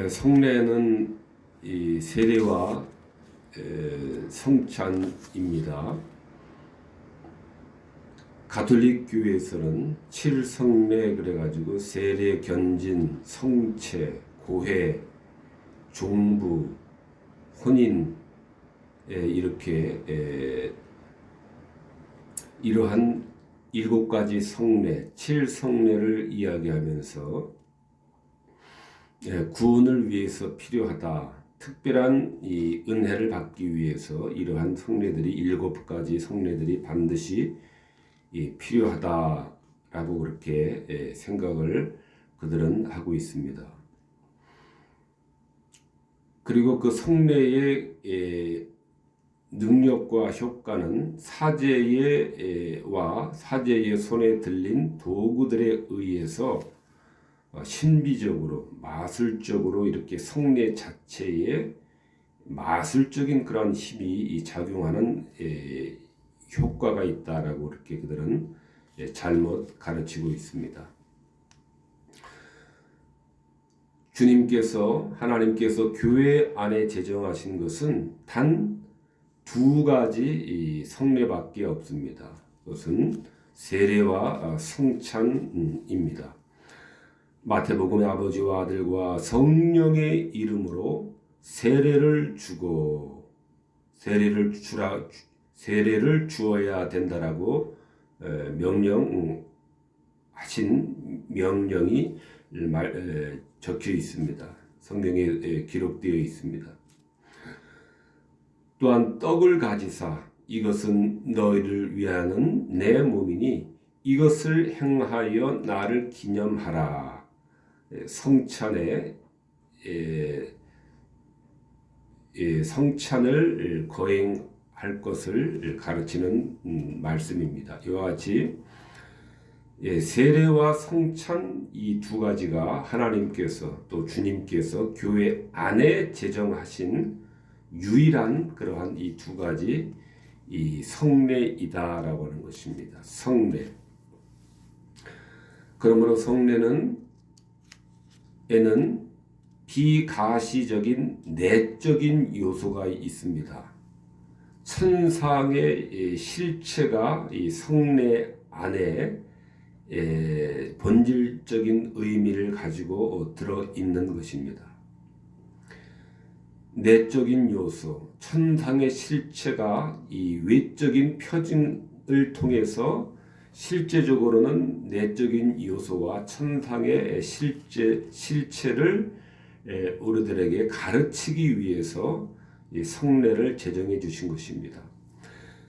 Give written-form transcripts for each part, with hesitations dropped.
성례는 이 세례와 성찬입니다. 가톨릭 교회에서는 7성례 그래가지고 세례, 견진, 성체, 고해, 종부, 혼인 이렇게 이러한 7가지 성례, 7성례를 이야기하면서 구원을 위해서 필요하다. 특별한 이 은혜를 받기 위해서 이러한 성례들이 7가지 성례들이 반드시 필요하다라고 그렇게 생각을 그들은 하고 있습니다. 그리고 그 성례의 능력과 효과는 사제의 손에 들린 도구들에 의해서 신비적으로 마술적으로 이렇게 성례 자체에 마술적인 그런 힘이 작용하는 효과가 있다라고 그렇게 그들은 잘못 가르치고 있습니다. 하나님께서 교회 안에 제정하신 것은 단 2가지 성례밖에 없습니다. 그것은 세례와 성찬입니다. 마태복음의 아버지와 아들과 성령의 이름으로 세례를 주어야 된다라고 명령이 적혀 있습니다. 성경에 기록되어 있습니다. 또한 떡을 가지사 이것은 너희를 위하는 내 몸이니 이것을 행하여 나를 기념하라. 성찬을 거행할 것을 가르치는 말씀입니다. 이와 같이 세례와 성찬 이 2가지가 하나님께서 또 주님께서 교회 안에 제정하신 유일한 그러한 이 2가지 이 성례이다라고 하는 것입니다. 성례. 그러므로 성례에는 비가시적인 내적인 요소가 있습니다. 천상의 실체가 이 성례 안에 본질적인 의미를 가지고 들어있는 것입니다. 내적인 요소, 천상의 실체가 이 외적인 표징을 통해서 실제적으로는 내적인 요소와 천상의 실체를 우리들에게 가르치기 위해서 이 성례를 제정해 주신 것입니다.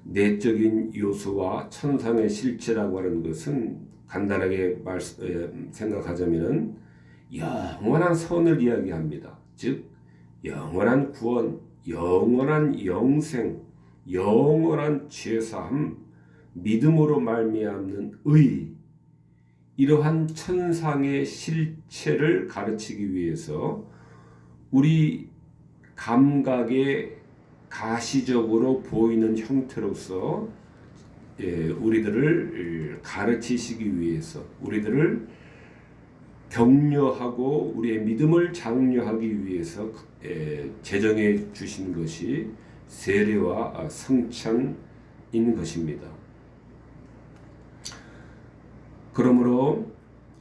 내적인 요소와 천상의 실체라고 하는 것은 간단하게 생각하자면 영원한 선을 이야기합니다. 즉 영원한 구원, 영원한 영생, 영원한 죄사함, 믿음으로 말미암는 의, 이러한 천상의 실체를 가르치기 위해서 우리 감각에 가시적으로 보이는 형태로서 우리들을 가르치시기 위해서 우리들을 격려하고 우리의 믿음을 장려하기 위해서 제정해 주신 것이 세례와 성찬인 것입니다. 그러므로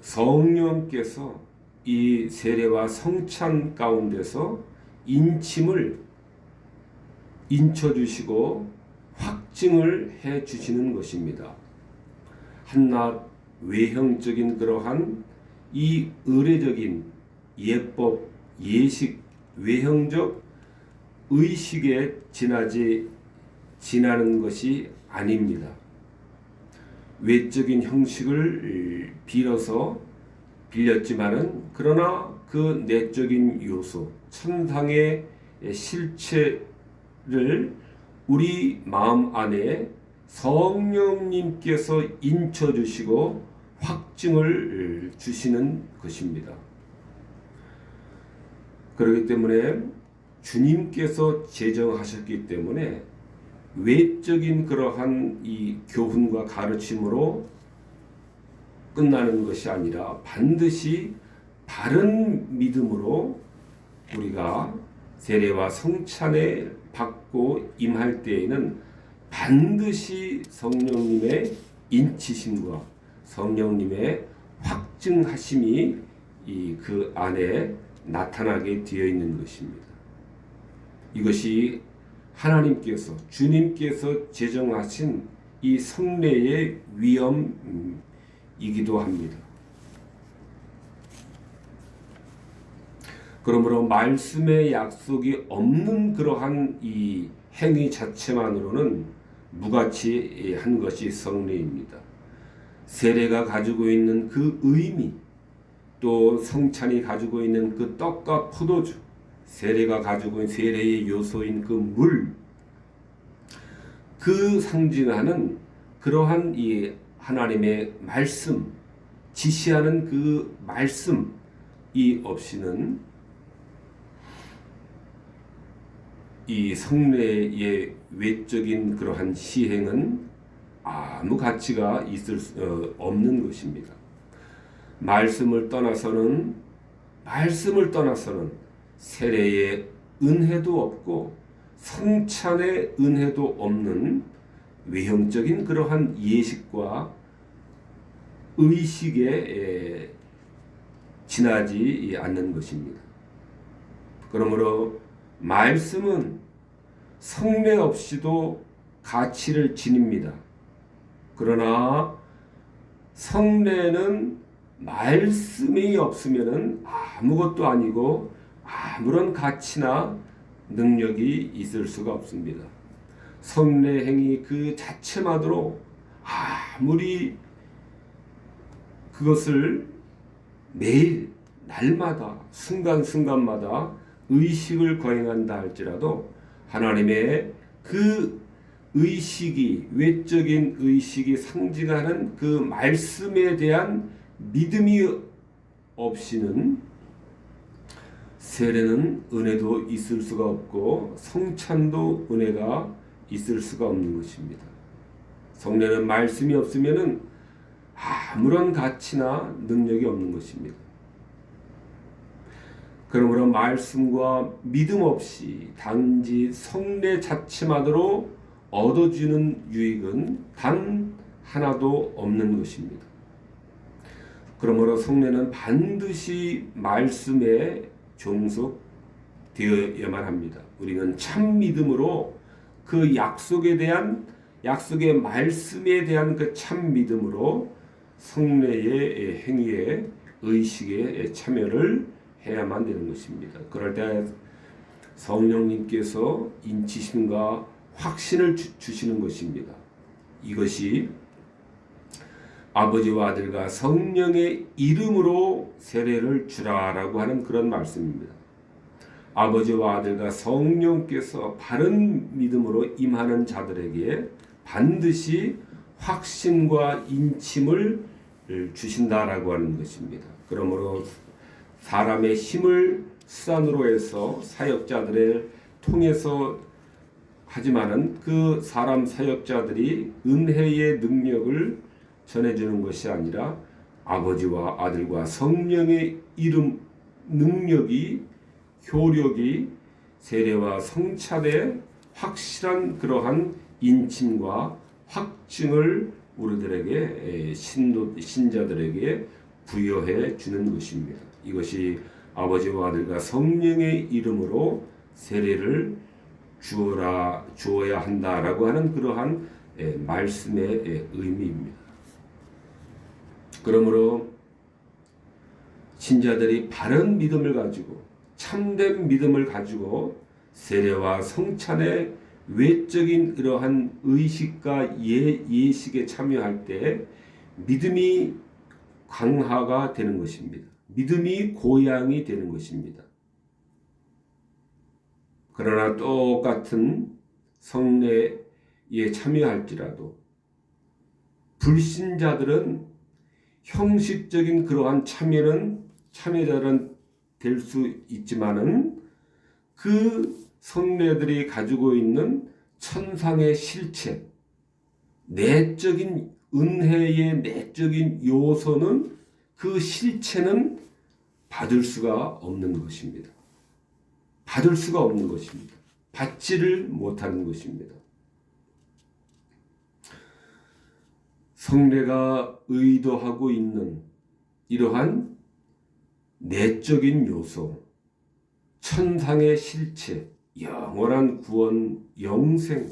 성령께서 이 세례와 성찬 가운데서 인침을 인쳐주시고 확증을 해주시는 것입니다. 한낱 외형적인 그러한 이 의례적인 예법, 예식, 외형적 의식에 지나는 것이 아닙니다. 외적인 형식을 빌렸지만은 그러나 그 내적인 요소, 천상의 실체를 우리 마음 안에 성령님께서 인쳐주시고 확증을 주시는 것입니다. 그렇기 때문에 주님께서 제정하셨기 때문에 외적인 그러한 이 교훈과 가르침으로 끝나는 것이 아니라 반드시 바른 믿음으로 우리가 세례와 성찬에 받고 임할 때에는 반드시 성령님의 인치심과 성령님의 확증하심이 그 안에 나타나게 되어 있는 것입니다. 이것이 하나님께서 주님께서 제정하신 이 성례의 위엄이기도 합니다. 그러므로 말씀의 약속이 없는 그러한 이 행위 자체만으로는 무가치한 것이 성례입니다. 세례가 가지고 있는 그 의미, 또 성찬이 가지고 있는 그 떡과 포도주, 세례가 가지고 있는 세례의 요소인 그 물, 그 상징하는 그러한 이 하나님의 말씀, 지시하는 그 말씀이 없이는 이 성례의 외적인 그러한 시행은 아무 가치가 있을 수 없는 것입니다. 말씀을 떠나서는 세례의 은혜도 없고 성찬의 은혜도 없는 외형적인 그러한 예식과 의식에 지나지 않는 것입니다. 그러므로 말씀은 성례 없이도 가치를 지닙니다. 그러나 성례는 말씀이 없으면 아무것도 아니고 아무런 가치나 능력이 있을 수가 없습니다. 성례 행위 그 자체만으로 아무리 그것을 매일 날마다 순간순간마다 의식을 거행한다 할지라도 하나님의 그 의식이 외적인 의식이 상징하는 그 말씀에 대한 믿음이 없이는 세례는 은혜도 있을 수가 없고 성찬도 은혜가 있을 수가 없는 것입니다. 성례는 말씀이 없으면은 아무런 가치나 능력이 없는 것입니다. 그러므로 말씀과 믿음 없이 단지 성례 자체만으로 얻어지는 유익은 단 하나도 없는 것입니다. 그러므로 성례는 반드시 말씀에 종속되어야만 합니다. 우리는 참 믿음으로 그 약속의 말씀에 대한 그 참 믿음으로 성례의 행위에 의식에 참여를 해야만 되는 것입니다. 그럴 때 성령님께서 인치심과 확신을 주시는 것입니다. 이것이 아버지와 아들과 성령의 이름으로 세례를 주라라고 하는 그런 말씀입니다. 아버지와 아들과 성령께서 바른 믿음으로 임하는 자들에게 반드시 확신과 인침을 주신다라고 하는 것입니다. 그러므로 사람의 힘을 수단으로 해서 사역자들을 통해서 하지만은 그 사람 사역자들이 은혜의 능력을 전해주는 것이 아니라 아버지와 아들과 성령의 이름 능력이 효력이 세례와 성찬의 확실한 그러한 인침과 확증을 우리들에게 신자들에게 부여해 주는 것입니다. 이것이 아버지와 아들과 성령의 이름으로 세례를 주어야 한다라고 하는 그러한 말씀의 의미입니다. 그러므로 신자들이 바른 믿음을 가지고 참된 믿음을 가지고 세례와 성찬의 외적인 이러한 의식과 예식에 참여할 때 믿음이 강화가 되는 것입니다. 믿음이 고양이 되는 것입니다. 그러나 똑같은 성례에 참여할지라도 불신자들은 형식적인 그러한 참여자들은 될 수 있지만은 그 성례들이 가지고 있는 천상의 실체, 내적인 은혜의 내적인 요소는 그 실체는 받을 수가 없는 것입니다. 받을 수가 없는 것입니다. 받지를 못하는 것입니다. 성례가 의도하고 있는 이러한 내적인 요소, 천상의 실체, 영원한 구원, 영생,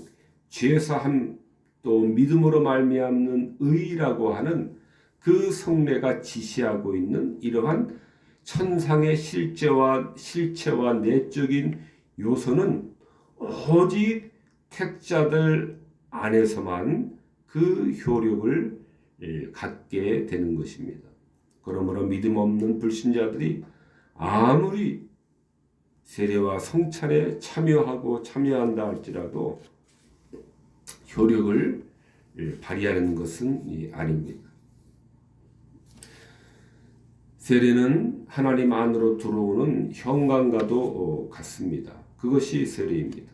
죄사함, 또 믿음으로 말미암는 의라고 하는 그 성례가 지시하고 있는 이러한 천상의 실체와 내적인 요소는 오직 택자들 안에서만 그 효력을 갖게 되는 것입니다. 그러므로 믿음 없는 불신자들이 아무리 세례와 성찬에 참여한다 할지라도 효력을 발휘하는 것은 아닙니다. 세례는 하나님 안으로 들어오는 현관과도 같습니다. 그것이 세례입니다.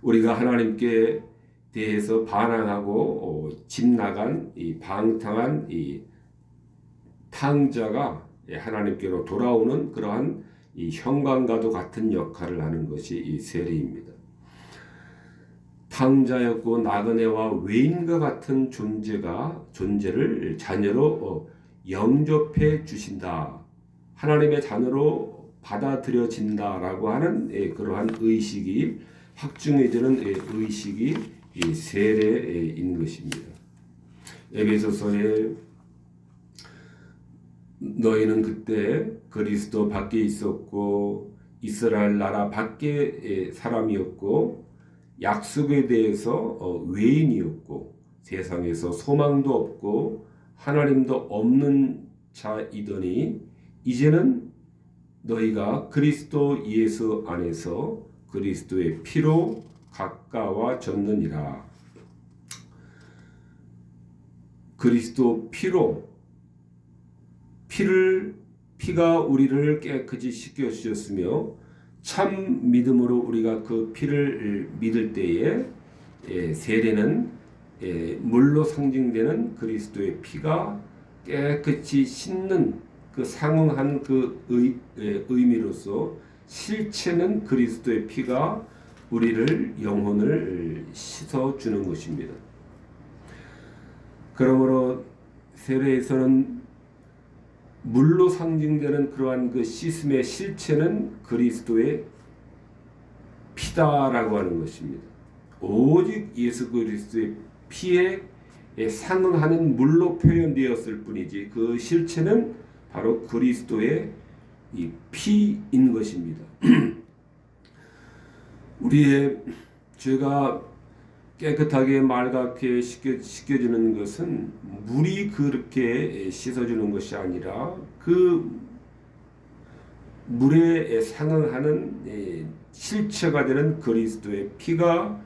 우리가 하나님께 대해서 반항하고 집 나간 이 방탕한 이 탕자가 하나님께로 돌아오는 그러한 이 현관과도 같은 역할을 하는 것이 이 세례입니다. 탕자였고 나그네와 외인과 같은 존재를 자녀로 영접해 주신다. 하나님의 자녀로 받아들여진다라고 하는 그러한 의식이 확증해지는 의식이 이 세례인 것입니다. 에베소서에 너희는 그때 그리스도 밖에 있었고 이스라엘 나라 밖의 사람이었고 약속에 대해서 외인이었고 세상에서 소망도 없고 하나님도 없는 자이더니 이제는 너희가 그리스도 예수 안에서 그리스도의 피로 가까워졌느니라. 그리스도 피가 우리를 깨끗이 씻겨 주셨으며 참 믿음으로 우리가 그 피를 믿을 때에 세례는 물로 상징되는 그리스도의 피가 깨끗이 씻는 그 상응한 그 의미로서 실체는 그리스도의 피가 우리를 영혼을 씻어 주는 것입니다. 그러므로 세례에서는 물로 상징되는 그러한 그 씻음의 실체는 그리스도의 피다라고 하는 것입니다. 오직 예수 그리스도의 피에 상응하는 물로 표현되었을 뿐이지 그 실체는 바로 그리스도의 이 피인 것입니다. 우리의 죄가 깨끗하게 맑게 씻겨주는 것은 물이 그렇게 씻어주는 것이 아니라 그 물에 상응하는 실체가 되는 그리스도의 피가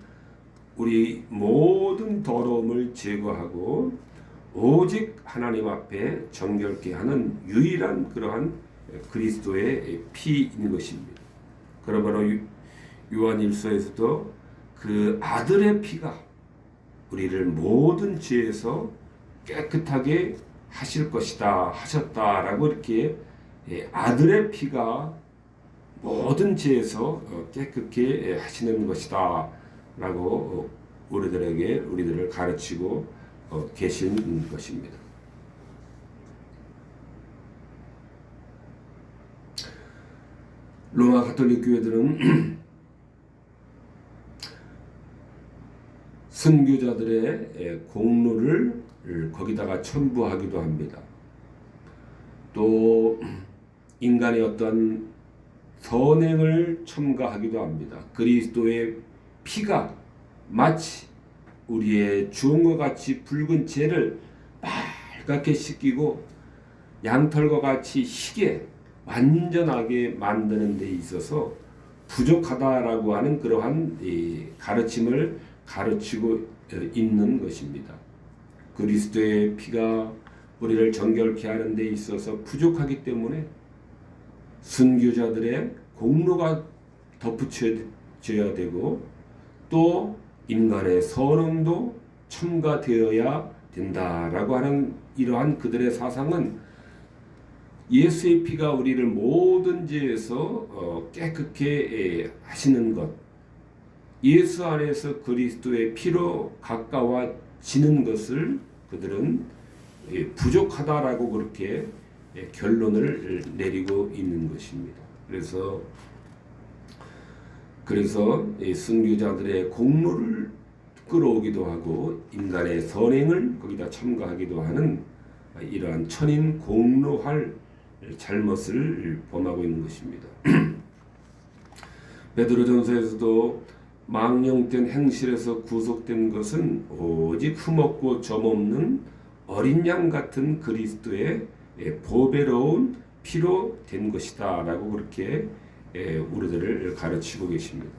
우리 모든 더러움을 제거하고 오직 하나님 앞에 정결케 하는 유일한 그러한 그리스도의 피인 것입니다. 그러므로 요한일서에서도 그 아들의 피가 우리를 모든 죄에서 깨끗하게 하실 것이다 하셨다라고 이렇게 아들의 피가 모든 죄에서 깨끗게 하시는 것이다 라고 우리들을 가르치고 계신 것입니다. 로마 가톨릭 교회들은 선교자들의 공로를 거기다가 첨부하기도 합니다. 또 인간의 어떤 선행을 첨가하기도 합니다. 그리스도의 피가 마치 우리의 주홍과 같이 붉은 재를 빨갛게 씻기고 양털과 같이 희게 완전하게 만드는 데 있어서 부족하다라고 하는 그러한 가르침을 가르치고 있는 것입니다. 그리스도의 피가 우리를 정결케 하는 데 있어서 부족하기 때문에 순교자들의 공로가 덧붙여져야 되고 또 인간의 선언도 첨가되어야 된다라고 하는 이러한 그들의 사상은 예수의 피가 우리를 모든 죄에서 깨끗게 하시는 것, 예수 안에서 그리스도의 피로 가까워지는 것을 그들은 부족하다라고 그렇게 결론을 내리고 있는 것입니다. 그래서 순교자들의 공로를 끌어오기도 하고 인간의 선행을 거기다 첨가하기도 하는 이러한 천인 공로할 잘못을 범하고 있는 것입니다. 베드로전서에서도 망령된 행실에서 구속된 것은 오직 흠없고 점없는 어린 양 같은 그리스도의 보배로운 피로 된 것이다 라고 그렇게 우리들을 가르치고 계십니다.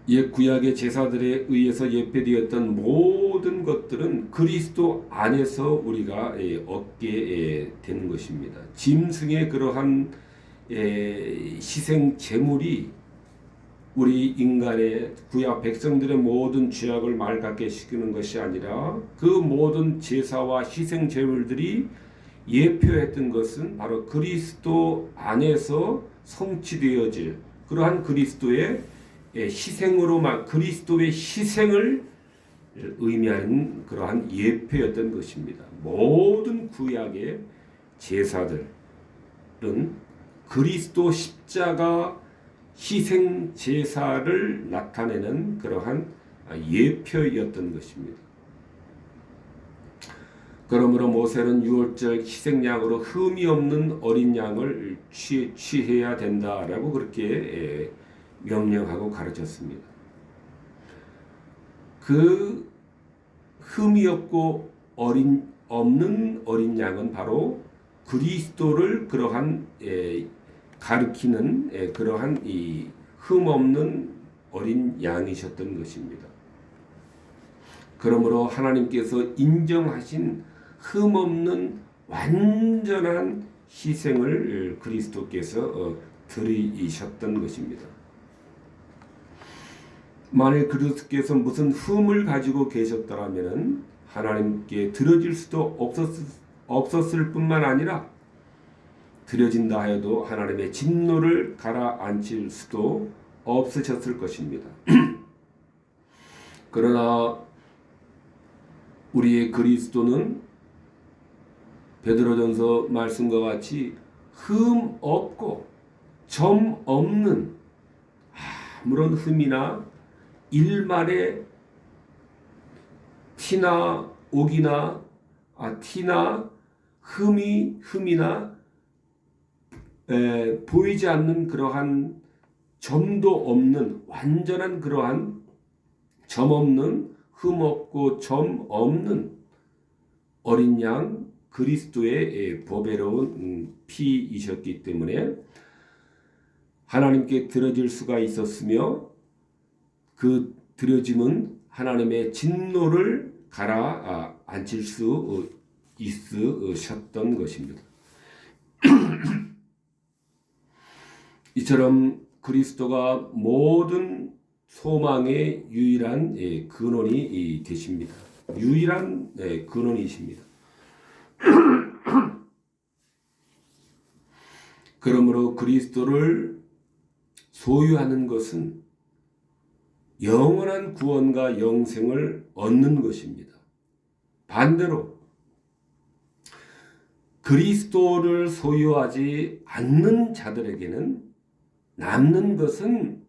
옛 구약의 제사들에 의해서 예배되었던 모든 것들은 그리스도 안에서 우리가 얻게 되는 것입니다. 짐승의 그러한 희생 제물이 우리 인간의 구약 백성들의 모든 죄악을 맑게 시키는 것이 아니라 그 모든 제사와 희생 제물들이 예표했던 것은 바로 그리스도 안에서 성취되어질 그러한 그리스도의 희생으로만 그리스도의 희생을 의미하는 그러한 예표였던 것입니다. 모든 구약의 제사들은 그리스도 십자가 희생 제사를 나타내는 그러한 예표였던 것입니다. 그러므로 모세는 유월절 희생양으로 흠이 없는 어린 양을 취해야 된다라고 그렇게 명령하고 가르쳤습니다. 그 흠이 없고 없는 어린 양은 바로 그리스도를 그러한 가리키는 그러한 이 흠 없는 어린 양이셨던 것입니다. 그러므로 하나님께서 인정하신 흠 없는 완전한 희생을 그리스도께서 드리셨던 것입니다. 만일 그리스도께서 무슨 흠을 가지고 계셨더라면 하나님께 드려질 수도 없었을 뿐만 아니라 드려진다 하여도 하나님의 진노를 가라앉힐 수도 없으셨을 것입니다. 그러나 우리의 그리스도는 베드로전서 말씀과 같이 흠 없고 점 없는 아무런 흠이나 일말의 티나 옥이나 티나 흠이나 보이지 않는 그러한 점도 없는 완전한 그러한 점 없는 흠 없고 점 없는 어린 양 그리스도의 보배로운 피이셨기 때문에 하나님께 드려질 수가 있었으며 그 드려짐은 하나님의 진노를 가라앉힐 수 있으셨던 것입니다. 이처럼 그리스도가 모든 소망의 유일한 근원이 되십니다. 유일한 근원이십니다. 그러므로 그리스도를 소유하는 것은 영원한 구원과 영생을 얻는 것입니다. 반대로 그리스도를 소유하지 않는 자들에게는 남는 것은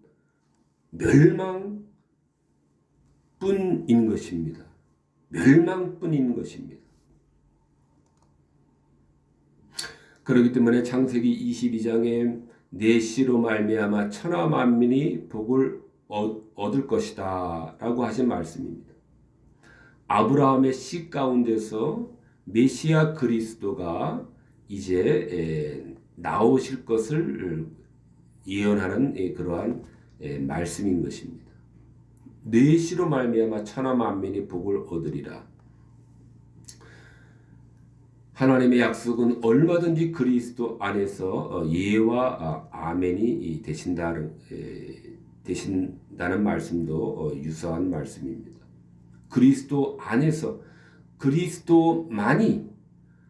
멸망뿐인 것입니다. 멸망뿐인 것입니다. 그렇기 때문에 창세기 22장에 내 씨로 말미암아 천하 만민이 복을 얻을 것이다 라고 하신 말씀입니다. 아브라함의 씨 가운데서 메시아 그리스도가 이제 나오실 것을 예언하는 그러한 말씀인 것입니다. 내 씨로 말미암아 천하 만민이 복을 얻으리라. 하나님의 약속은 얼마든지 그리스도 안에서 예와 아멘이 되신다는 말씀도 유사한 말씀입니다. 그리스도 안에서 그리스도만이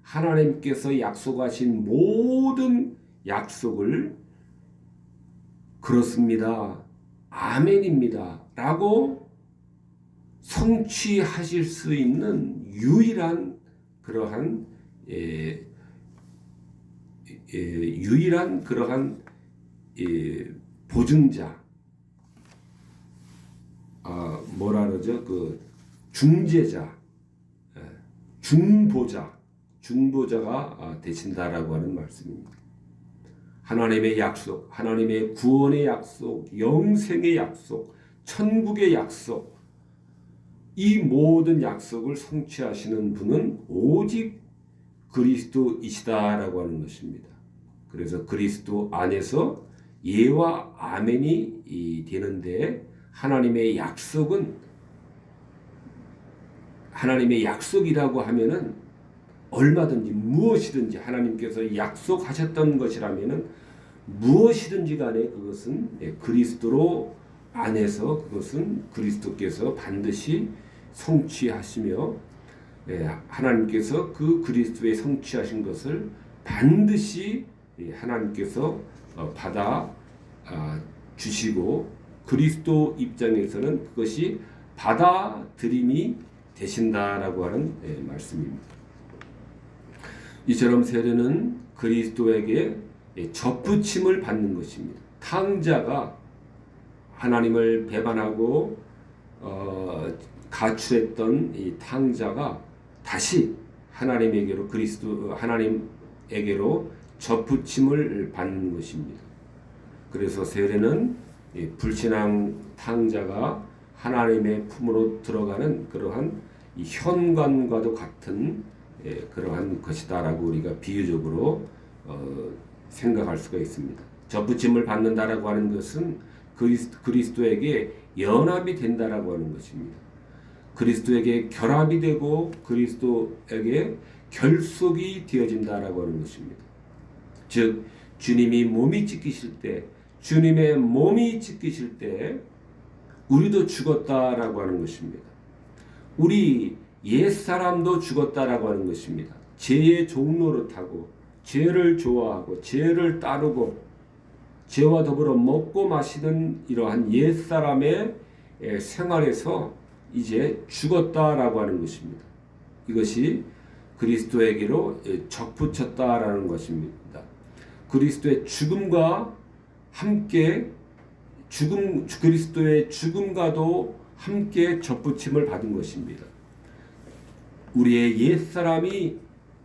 하나님께서 약속하신 모든 약속을 그렇습니다, 아멘입니다 라고 성취하실 수 있는 유일한 그러한 유일한 그러한 보증자, 뭐라 그러죠? 그 중재자, 중보자가 되신다라고 하는 말씀입니다. 하나님의 약속, 하나님의 구원의 약속, 영생의 약속, 천국의 약속, 이 모든 약속을 성취하시는 분은 오직 그리스도이시다라고 하는 것입니다. 그래서 그리스도 안에서 예와 아멘이 되는데, 하나님의 약속이라고 하면은 얼마든지 무엇이든지 하나님께서 약속하셨던 것이라면은 무엇이든지 간에 그것은 그리스도로 안에서 그것은 그리스도께서 반드시 성취하시며, 하나님께서 그 그리스도의 성취하신 것을 반드시 하나님께서 받아 주시고, 그리스도 입장에서는 그것이 받아들임이 되신다라고 하는 말씀입니다. 이처럼 세례는 그리스도에게 접붙임을 받는 것입니다. 탕자가 하나님을 배반하고 가출했던 이 탕자가 다시 하나님에게로 하나님에게로 접붙임을 받는 것입니다. 그래서 세례는 불신앙 탕자가 하나님의 품으로 들어가는 그러한 이 현관과도 같은 그러한 것이다라고 우리가 비유적으로 생각할 수가 있습니다. 접붙임을 받는다라고 하는 것은 그리스도에게 연합이 된다라고 하는 것입니다. 그리스도에게 결합이 되고 그리스도에게 결속이 되어진다라고 하는 것입니다. 즉 주님의 몸이 찢기실 때 우리도 죽었다라고 하는 것입니다. 우리 옛사람도 죽었다라고 하는 것입니다. 죄의 종로를 타고 죄를 좋아하고 죄를 따르고 죄와 더불어 먹고 마시는 이러한 옛사람의 생활에서 이제 죽었다라고 하는 것입니다. 이것이 그리스도에게로 접붙였다라는 것입니다. 그리스도의 죽음과 함께 그리스도의 죽음과도 함께 접붙임을 받은 것입니다. 우리의 옛사람이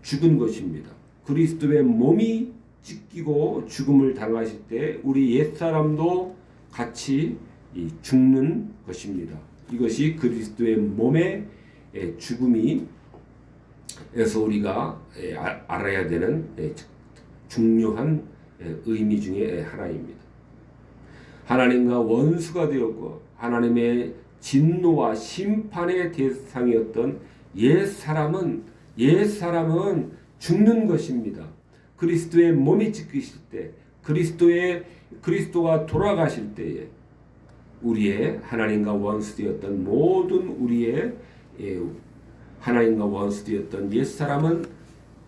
죽은 것입니다. 그리스도의 몸이 찢기고 죽음을 당하실 때 우리 옛사람도 같이 죽는 것입니다. 이것이 그리스도의 몸의 죽음이 에서 우리가 알아야 되는 중요한 의미 중에 하나입니다. 하나님과 원수가 되었고 하나님의 진노와 심판의 대상이었던 옛사람은 죽는 것입니다. 그리스도의 몸이 찢기실 때, 그리스도가 돌아가실 때에 우리의 하나님과 원수되었던 모든 우리의 하나님과 원수되었던 옛사람은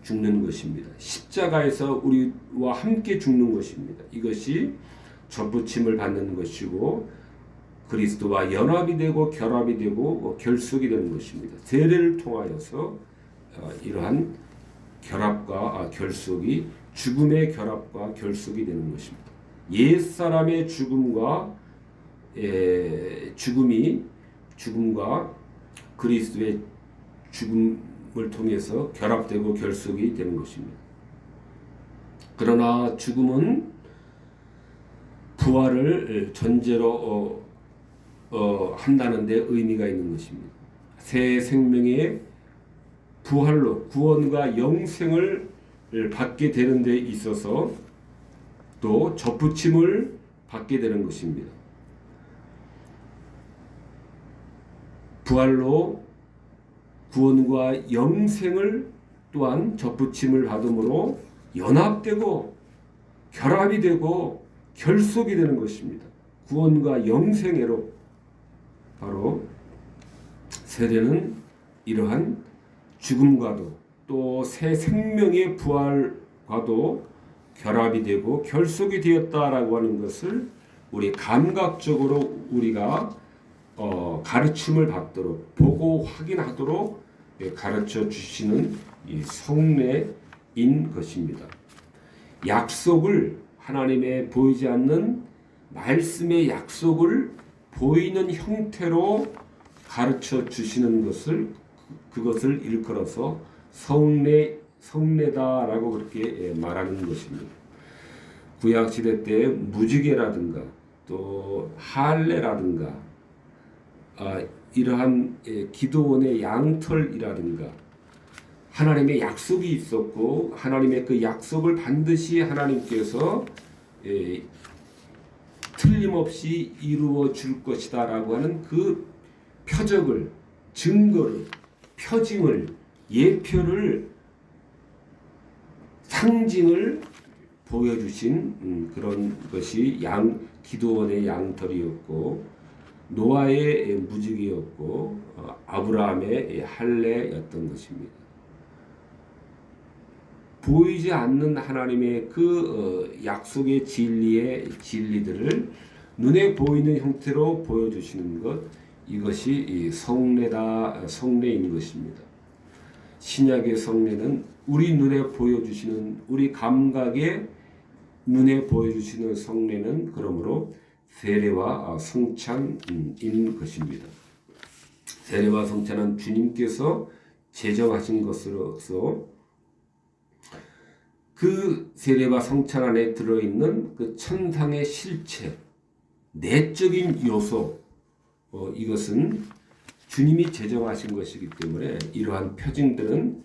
죽는 것입니다. 십자가에서 우리와 함께 죽는 것입니다. 이것이 접붙임을 받는 것이고 그리스도와 연합이 되고 결합이 되고 결속이 되는 것입니다. 세례를 통하여서 이러한 결합과 결속이 죽음의 결합과 결속이 되는 것입니다. 옛사람의 죽음과 그리스도의 죽음을 통해서 결합되고 결속이 되는 것입니다. 그러나 죽음은 부활을 전제로 한다는 데 의미가 있는 것입니다. 새 생명의 부활로 구원과 영생을 받게 되는 데 있어서 또 접붙임을 받게 되는 것입니다. 부활로 구원과 영생을 또한 접붙임을 받음으로 연합되고 결합이 되고 결속이 되는 것입니다. 구원과 영생애로 바로 세례는 이러한 죽음과도 또 새 생명의 부활과도 결합이 되고 결속이 되었다라고 하는 것을 우리 감각적으로 우리가 가르침을 받도록 보고 확인하도록 가르쳐 주시는 이 성례인 것입니다. 약속을 하나님의 보이지 않는 말씀의 약속을 보이는 형태로 가르쳐 주시는 것을 그것을 일컬어서 성례다라고 그렇게 말하는 것입니다. 구약 시대 때 무지개라든가 또 할례라든가 이러한 기도원의 양털이라든가 하나님의 약속이 있었고 하나님의 그 약속을 반드시 하나님께서 틀림없이 이루어 줄 것이다라고 하는 그 표적을, 증거를, 표징을, 예표를, 상징을 보여주신 그런 것이 기도원의 양털이었고 노아의 무지개였고 아브라함의 할례였던 것입니다. 보이지 않는 하나님의 그 약속의 진리들을 눈에 보이는 형태로 보여주시는 것, 이것이 성례인 것입니다. 신약의 성례는 우리 눈에 보여주시는, 우리 감각에 눈에 보여주시는 성례는 그러므로 세례와 성찬인 것입니다. 세례와 성찬은 주님께서 제정하신 것으로서 그 세례와 성찬 안에 들어있는 그 천상의 실체, 내적인 요소, 이것은 주님이 제정하신 것이기 때문에 이러한 표징들은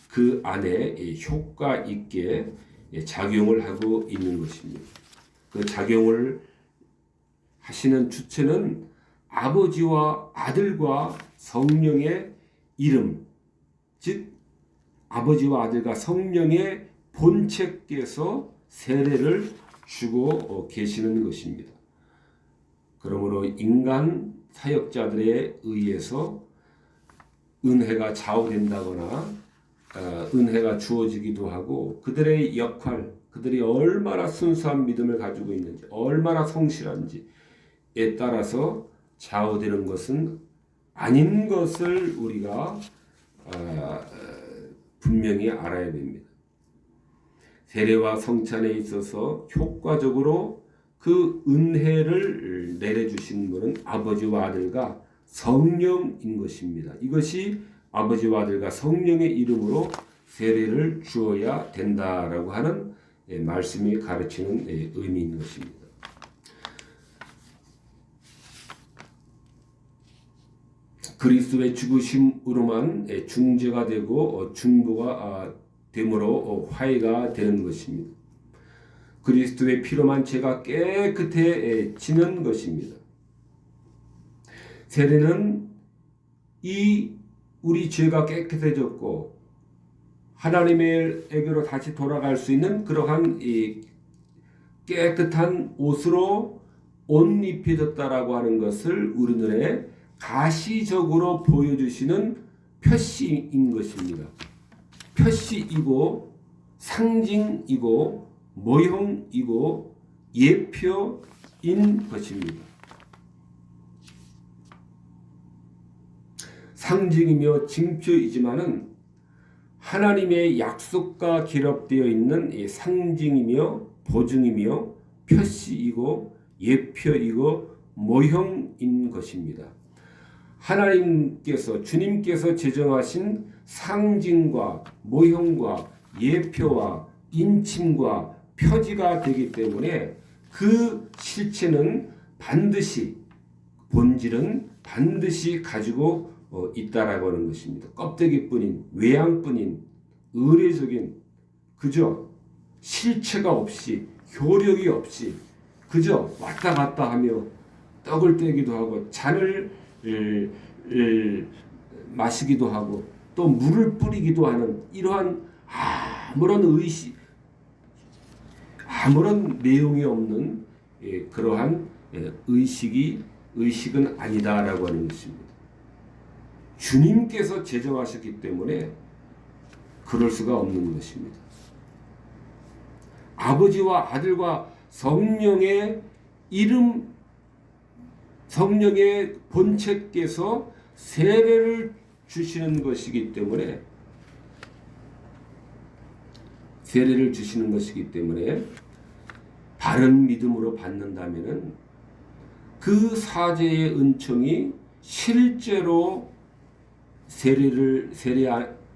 그 안에 효과 있게 작용을 하고 있는 것입니다. 그 작용을 하시는 주체는 아버지와 아들과 성령의 이름, 즉 아버지와 아들과 성령의 본체께서 세례를 주고 계시는 것입니다. 그러므로 인간 사역자들에 의해서 은혜가 좌우된다거나 은혜가 주어지기도 하고 그들의 역할, 그들이 얼마나 순수한 믿음을 가지고 있는지, 얼마나 성실한지에 따라서 좌우되는 것은 아닌 것을 우리가 분명히 알아야 됩니다. 세례와 성찬에 있어서 효과적으로 그 은혜를 내려주신 분은 아버지와 아들과 성령인 것입니다. 이것이 아버지와 아들과 성령의 이름으로 세례를 주어야 된다라고 하는 말씀이 가르치는 의미인 것입니다. 그리스도의 죽으심으로만 중재가 되고 중보가 되므로 화해가 되는 것입니다. 그리스도의 피로만 죄가 깨끗해지는 것입니다. 세례는 우리 죄가 깨끗해졌고 하나님에게로 다시 돌아갈 수 있는 그러한 깨끗한 옷으로 옷 입혀졌다라고 하는 것을 우리 눈에 가시적으로 보여주시는 표시인 것입니다. 표시이고 상징이고 모형이고 예표인 것입니다. 상징이며 징표이지만은 하나님의 약속과 결합되어 있는 상징이며 보증이며 표시이고 예표이고 모형인 것입니다. 하나님께서 주님께서 제정하신 상징과 모형과 예표와 인침과 표지가 되기 때문에 그 실체는 반드시 본질은 반드시 가지고 있다라고 하는 것입니다. 껍데기뿐인 외양뿐인 의례적인 그저 실체가 없이 효력이 없이 그저 왔다 갔다 하며 떡을 떼기도 하고 잔을 마시기도 하고 또 물을 뿌리기도 하는 이러한 아무런 내용이 없는 그러한 의식은 아니다라고 하는 것입니다. 주님께서 제정하셨기 때문에 그럴 수가 없는 것입니다. 아버지와 아들과 성령의 성령의 본체께서 세례를 주시는 것이기 때문에 바른 믿음으로 받는다면은 그 사제의 은총이 실제로 세례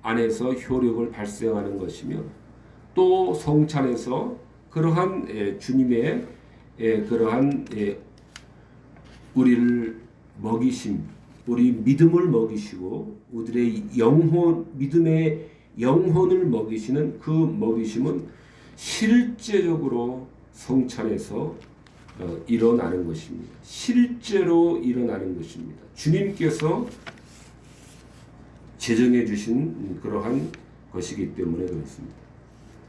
안에서 효력을 발생하는 것이며, 또 성찬에서 그러한 주님의 그러한 우리를 먹이심, 우리 믿음을 먹이시고 우리의 믿음의 영혼을 먹이시는 그 먹이심은 실제적으로 성찬에서 일어나는 것입니다. 실제로 일어나는 것입니다. 주님께서 제정해 주신 그러한 것이기 때문에 그렇습니다.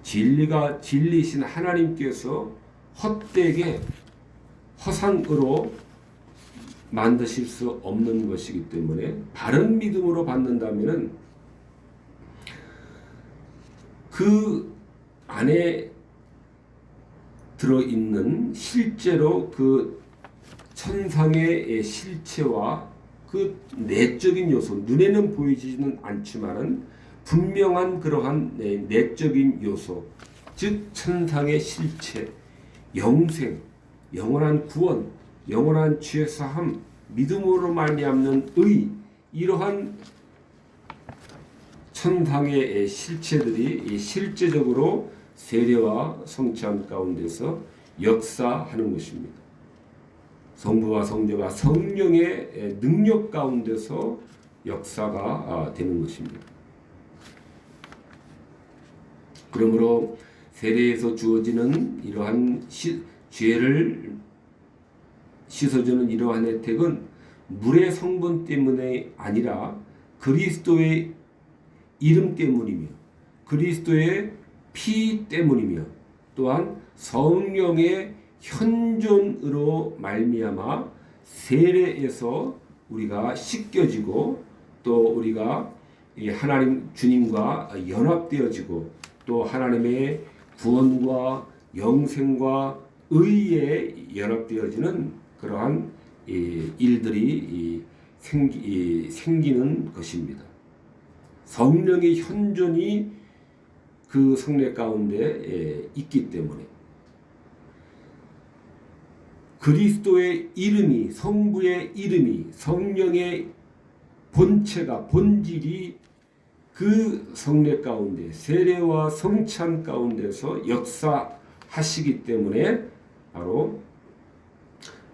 진리신 하나님께서 헛되게 허상으로 만드실 수 없는 것이기 때문에 바른 믿음으로 받는다면은 그 안에 들어있는 실제로 그 천상의 실체와 그 내적인 요소, 눈에는 보이지는 않지만은 분명한 그러한 내적인 요소, 즉 천상의 실체, 영생, 영원한 구원, 영원한 죄 사함, 믿음으로 말미암는 의, 이러한 천상의 실체들이 실제적으로 세례와 성찬 가운데서 역사하는 것입니다. 성부와 성자가 성령의 능력 가운데서 역사가 되는 것입니다. 그러므로 세례에서 주어지는 이러한 죄를 씻어주는 이러한 혜택은 물의 성분 때문에 아니라 그리스도의 이름 때문이며 그리스도의 피 때문이며 또한 성령의 현존으로 말미암아 세례에서 우리가 씻겨지고 또 우리가 하나님 주님과 연합되어지고 또 하나님의 구원과 영생과 의에 연합되어지는 그러한 일들이 생기는 것입니다. 성령의 현존이 그 성례 가운데 있기 때문에 그리스도의 이름이, 성부의 이름이, 성령의 본체가, 본질이 그 성례 가운데, 세례와 성찬 가운데서 역사하시기 때문에 바로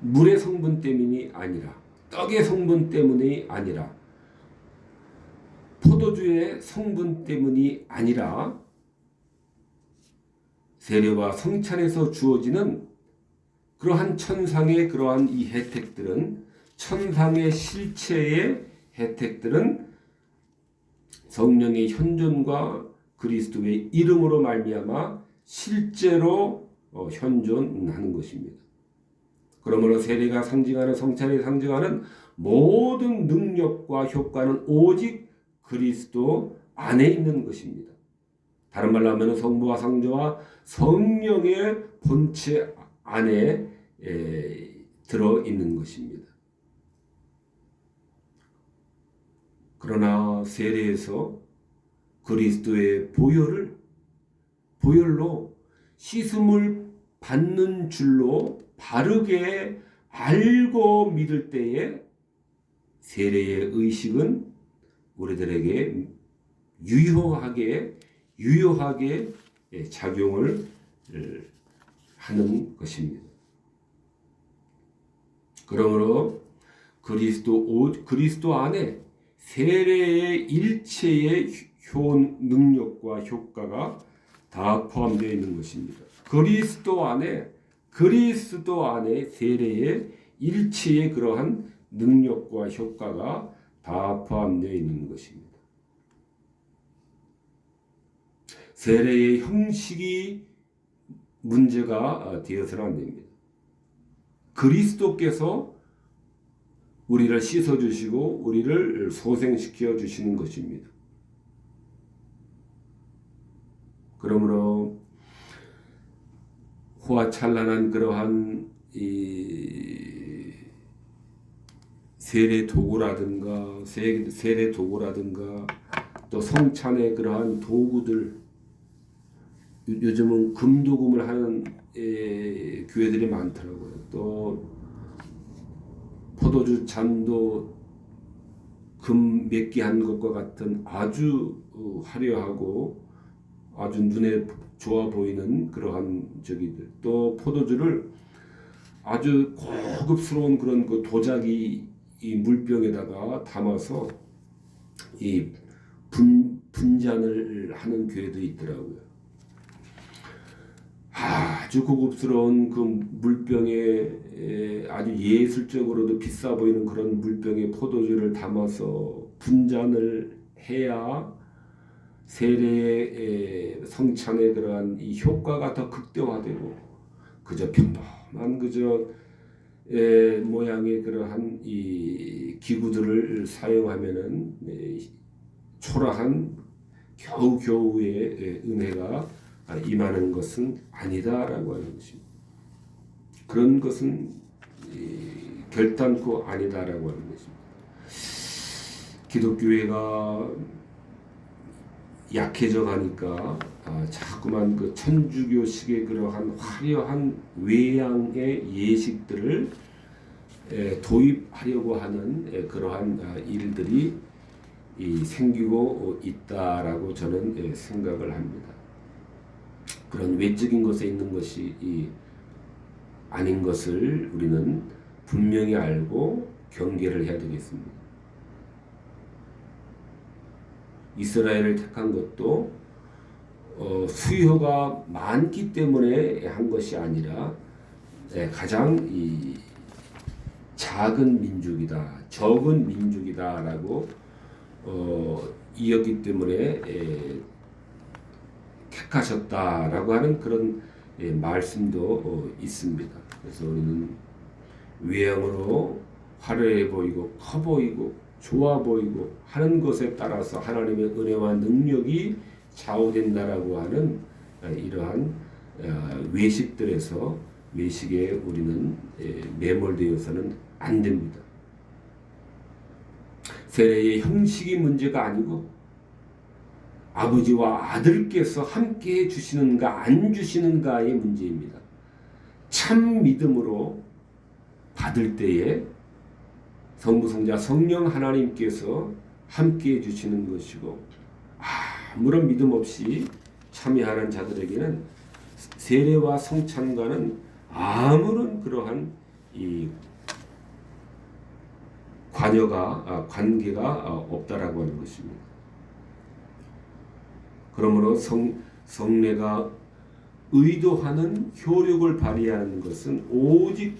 물의 성분 때문이 아니라, 떡의 성분 때문이 아니라, 포도주의 성분 때문이 아니라 세례와 성찬에서 주어지는 그러한 천상의 그러한 이 혜택들은, 천상의 실체의 혜택들은 성령의 현존과 그리스도의 이름으로 말미암아 실제로 현존하는 것입니다. 그러므로 세례가 상징하는, 성찬이 상징하는 모든 능력과 효과는 오직 그리스도 안에 있는 것입니다. 다른 말로 하면 성부와 성자와 성령의 본체 안에 들어있는 것입니다. 그러나 세례에서 그리스도의 보혈로 씻음을 받는 줄로 바르게 알고 믿을 때에 세례의 의식은 우리들에게 유효하게 작용을 하는 것입니다. 그러므로 그리스도 안에 세례의 일체의 능력과 효과가 다 포함되어 있는 것입니다. 그리스도 안에 세례의 일체의 그러한 능력과 효과가 다 포함되어 있는 것입니다. 세례의 형식이 문제가 되어서는 안 됩니다. 그리스도께서 우리를 씻어 주시고 우리를 소생시켜 주시는 것입니다. 그러므로 호화찬란한 그러한 이 세례 도구라든가 또 성찬의 그러한 도구들, 요즘은 금도금을 하는 교회들이 많더라고요. 또 포도주 잔도 금 몇 개 한 것과 같은 아주 화려하고 아주 눈에 좋아 보이는 그러한 저기들, 또 포도주를 아주 고급스러운 그런 그 도자기 이 물병에다가 담아서 이 분잔을 하는 교회도 있더라고요. 아주 고급스러운 그 물병에 아주 예술적으로도 비싸 보이는 그런 물병에 포도주를 담아서 분잔을 해야 세례의 성찬의 그러한 이 효과가 더 극대화되고, 그저 평범한 그저 모양의 그러한 이 기구들을 사용하면은 초라한 겨우겨우의 은혜가 임하는 것은 아니다라고 하는 것입니다. 그런 것은 결단코 아니다라고 하는 것입니다. 기독교회가 약해져 가니까 자꾸만 그 천주교식의 그러한 화려한 외양의 예식들을 도입하려고 하는 그러한 일들이 생기고 있다라고 저는 생각을 합니다. 그런 외적인 것에 있는 것이 아닌 것을 우리는 분명히 알고 경계를 해야 되겠습니다. 이스라엘을 택한 것도 수요가 많기 때문에 한 것이 아니라 가장 작은 민족이다, 적은 민족이다라고 이었기 때문에 택하셨다라고 하는 그런 말씀도 있습니다. 그래서 우리는 외형으로 화려해 보이고 커 보이고 좋아 보이고 하는 것에 따라서 하나님의 은혜와 능력이 좌우된다라고 하는 이러한 외식에 우리는 매몰되어서는 안 됩니다. 세례의 형식이 문제가 아니고 아버지와 아들께서 함께 해 주시는가 안 주시는가의 문제입니다. 참 믿음으로 받을 때에 성부, 성자, 성령 하나님께서 함께 해주시는 것이고, 아무런 믿음 없이 참여하는 자들에게는 세례와 성찬과는 아무런 그러한 이 관계가 없다라고 하는 것입니다. 그러므로 성례가 의도하는 효력을 발휘하는 것은 오직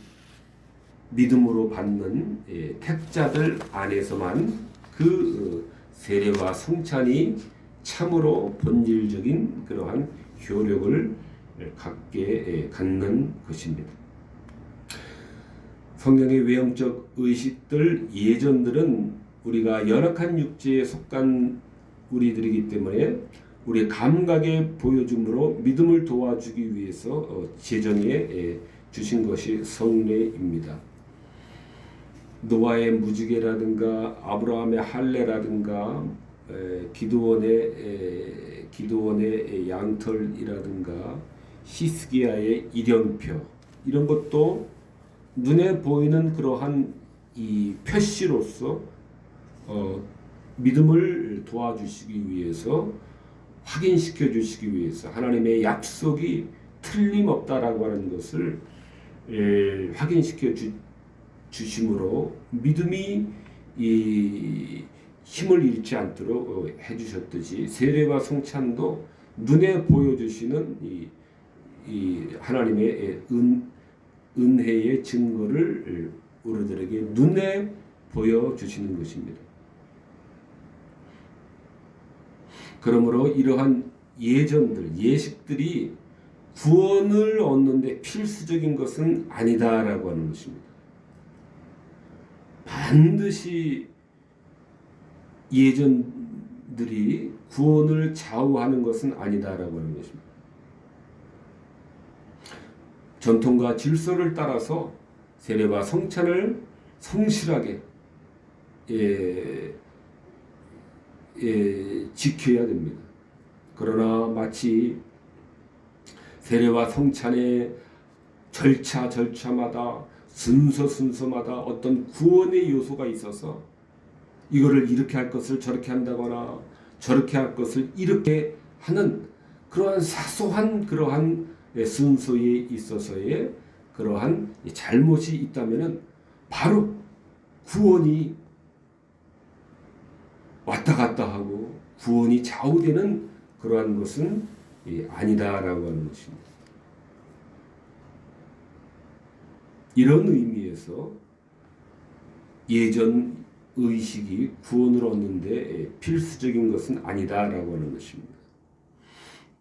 믿음으로 받는 택자들 안에서만 그 세례와 성찬이 참으로 본질적인 그러한 효력을 갖는 것입니다. 성경의 외형적 의식들, 예전들은 우리가 연약한 육체에 속한 우리들이기 때문에 우리의 감각에 보여줌으로 믿음을 도와주기 위해서 제정해 주신 것이 성례입니다. 노아의 무지개라든가 아브라함의 할례라든가 기드온의 양털이라든가 히스기야의 일형표, 이런 것도 눈에 보이는 그러한 이 표시로서 믿음을 도와주시기 위해서, 확인시켜 주시기 위해서 하나님의 약속이 틀림없다라고 하는 것을 확인시켜 주심으로 믿음이 이 힘을 잃지 않도록 해주셨듯이, 세례와 성찬도 눈에 보여주시는 이 하나님의 은혜의 증거를 우리들에게 눈에 보여주시는 것입니다. 그러므로 이러한 예식들이 구원을 얻는데 필수적인 것은 아니다라고 하는 것입니다. 반드시 예전들이 구원을 좌우하는 것은 아니다라고 하는 것입니다. 전통과 질서를 따라서 세례와 성찬을 성실하게 지켜야 됩니다. 그러나 마치 세례와 성찬의 절차마다 순서마다 어떤 구원의 요소가 있어서 이거를 이렇게 할 것을 저렇게 한다거나 저렇게 할 것을 이렇게 하는 그러한 사소한 그러한 순서에 있어서의 그러한 잘못이 있다면은 바로 구원이 왔다 갔다 하고 구원이 좌우되는 그러한 것은 아니다라고 하는 것입니다. 이런 의미에서 예전 의식이 구원을 얻는데 필수적인 것은 아니다라고 하는 것입니다.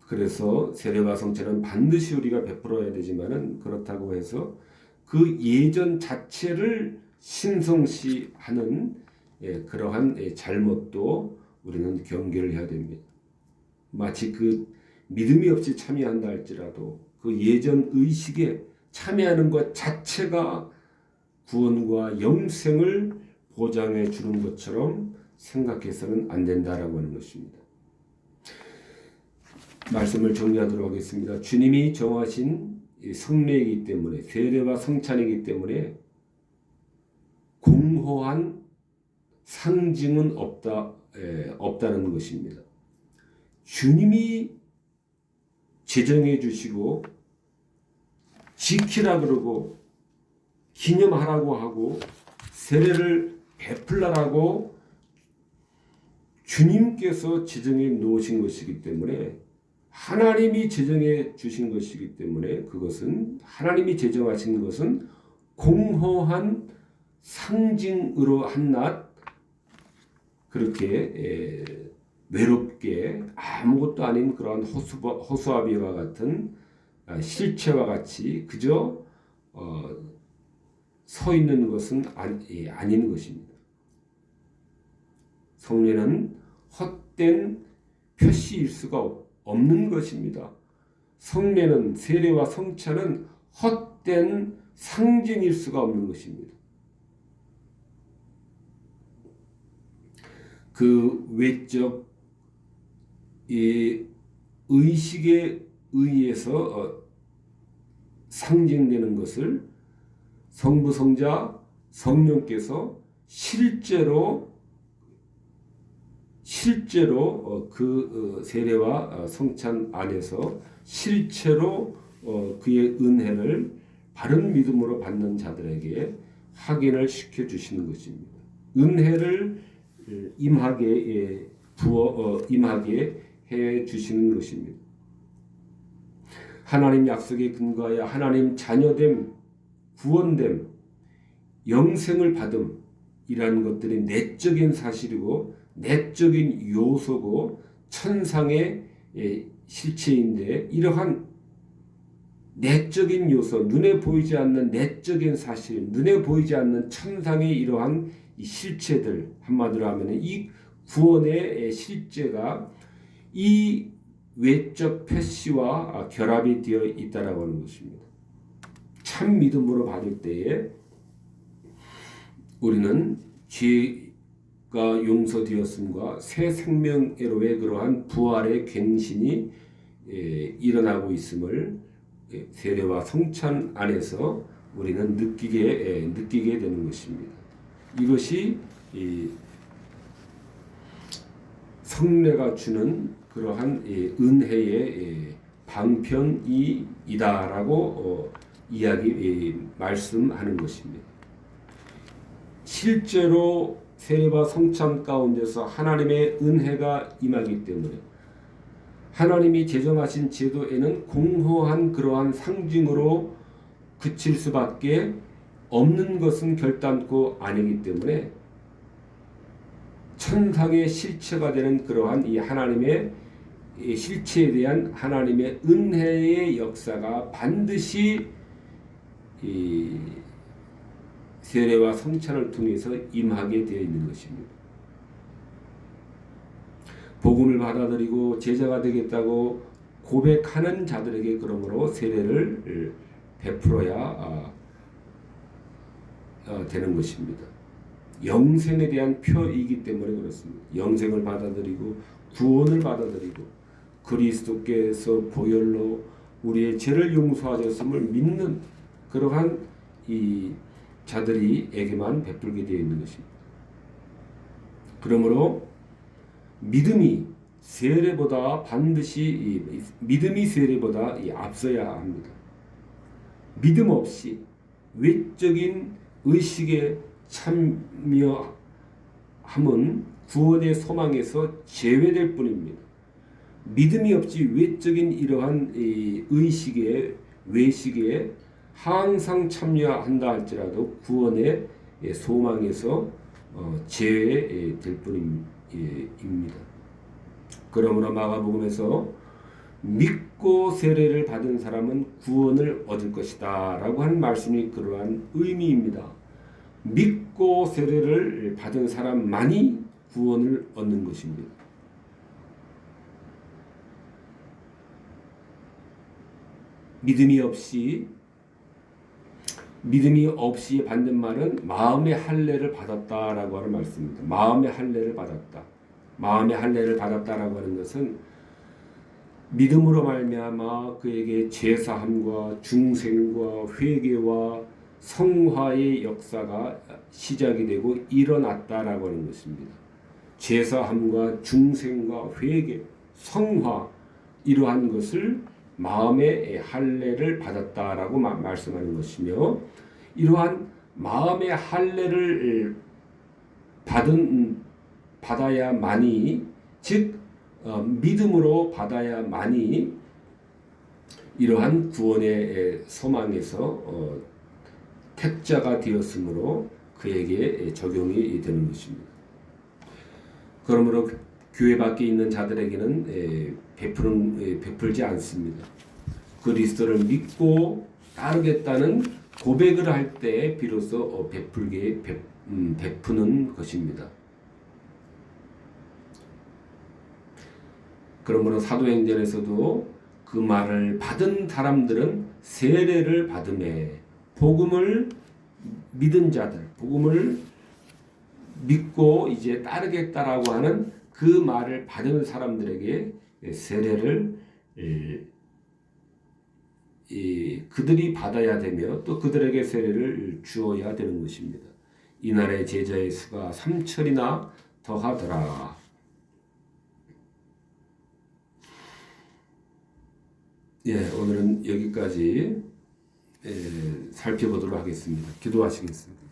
그래서 세례와 성찬은 반드시 우리가 베풀어야 되지만은 그렇다고 해서 그 예전 자체를 신성시하는 그러한 잘못도 우리는 경계를 해야 됩니다. 마치 그 믿음이 없이 참여한다 할지라도 그 예전 의식에 참여하는 것 자체가 구원과 영생을 보장해 주는 것처럼 생각해서는 안 된다라고 하는 것입니다. 말씀을 정리하도록 하겠습니다. 주님이 정하신 성례이기 때문에 세례와 성찬이기 때문에 공허한 상징은 없다는 것입니다. 주님이 제정해 주시고 지키라 그러고 기념하라고 하고 세례를 베풀라라고 주님께서 제정해 놓으신 것이기 때문에 하나님이 제정해 주신 것이기 때문에 그것은 하나님이 제정하신 것은 공허한 상징으로 한낱 그렇게 외롭게 아무것도 아닌 그러한 호수아비와 같은 실체와 같이 그저 서 있는 것은 아닌 것입니다. 성례는 헛된 표시일 수가 없는 것입니다. 성례는 세례와 성찬은 헛된 상징일 수가 없는 것입니다. 그 외적 의식에 의해서 상징되는 것을 성부, 성자, 성령께서 실제로 그 세례와 성찬 안에서 실제로 그의 은혜를 바른 믿음으로 받는 자들에게 확인을 시켜 주시는 것입니다. 은혜를 임하게 해 주시는 것입니다. 하나님 약속에 근거하여 하나님 자녀됨, 구원됨, 영생을 받음이라는 것들이 내적인 사실이고 내적인 요소고 천상의 실체인데 이러한 내적인 요소, 눈에 보이지 않는 내적인 사실, 눈에 보이지 않는 천상의 이러한 이 실체들 한마디로 하면 이 구원의 실제가 이 외적 표시와 결합이 되어 있다라고 하는 것입니다. 참 믿음으로 받을 때에 우리는 죄가 용서되었음과 새 생명으로의 그러한 부활의 갱신이 일어나고 있음을 세례와 성찬 안에서 우리는 느끼게 되는 것입니다. 이것이 성례가 주는 그러한 은혜의 방편이다라고 말씀하는 것입니다. 실제로 세례와 성찬 가운데서 하나님의 은혜가 임하기 때문에 하나님이 제정하신 제도에는 공허한 그러한 상징으로 그칠 수밖에 없는 것은 결단코 아니기 때문에 천상의 실체가 되는 그러한 이 하나님의 실체에 대한 하나님의 은혜의 역사가 반드시 세례와 성찬을 통해서 임하게 되어 있는 것입니다. 복음을 받아들이고 제자가 되겠다고 고백하는 자들에게 그러므로 세례를 베풀어야 되는 것입니다. 영생에 대한 표이기 때문에 그렇습니다. 영생을 받아들이고 구원을 받아들이고 그리스도께서 보혈로 우리의 죄를 용서하셨음을 믿는 그러한 이 자들이에게만 베풀게 되어 있는 것입니다. 그러므로 믿음이 세례보다 앞서야 합니다. 믿음 없이 외적인 의식에 참여함은 구원의 소망에서 제외될 뿐입니다. 믿음이 없이 외적인 이러한 의식에 외식에 항상 참여한다 할지라도 구원의 소망에서 제외될 뿐입니다. 그러므로 마가복음에서 믿고 세례를 받은 사람은 구원을 얻을 것이다 라고 하는 말씀이 그러한 의미입니다. 믿고 세례를 받은 사람만이 구원을 얻는 것입니다. 믿음이 없이 받는 말은 마음의 할례를 받았다라고 하는 말씀입니다. 마음의 할례를 받았다. 마음의 할례를 받았다라고 하는 것은 믿음으로 말미암아 그에게 제사함과 중생과 회개와 성화의 역사가 시작이 되고 일어났다라고 하는 것입니다. 제사함과 중생과 회개, 성화 이러한 것을 마음의 할례를 받았다라고 말씀하는 것이며 이러한 마음의 할례를 받아야만이 즉 믿음으로 받아야만이 이러한 구원의 소망에서 택자가 되었으므로 그에게 적용이 되는 것입니다. 그러므로 교회 밖에 있는 자들에게는 베풀지 않습니다. 그리스도를 믿고 따르겠다는 고백을 할 때 비로소 베푸는 것입니다. 그러므로 사도행전에서도 그 말을 받은 사람들은 세례를 받음에 복음을 믿은 자들, 복음을 믿고 이제 따르겠다라고 하는 그 말을 받은 사람들에게 세례를 그들이 받아야 되며 또 그들에게 세례를 주어야 되는 것입니다. 이날의 제자의 수가 3천이나 더하더라. 오늘은 여기까지 살펴보도록 하겠습니다. 기도하시겠습니다.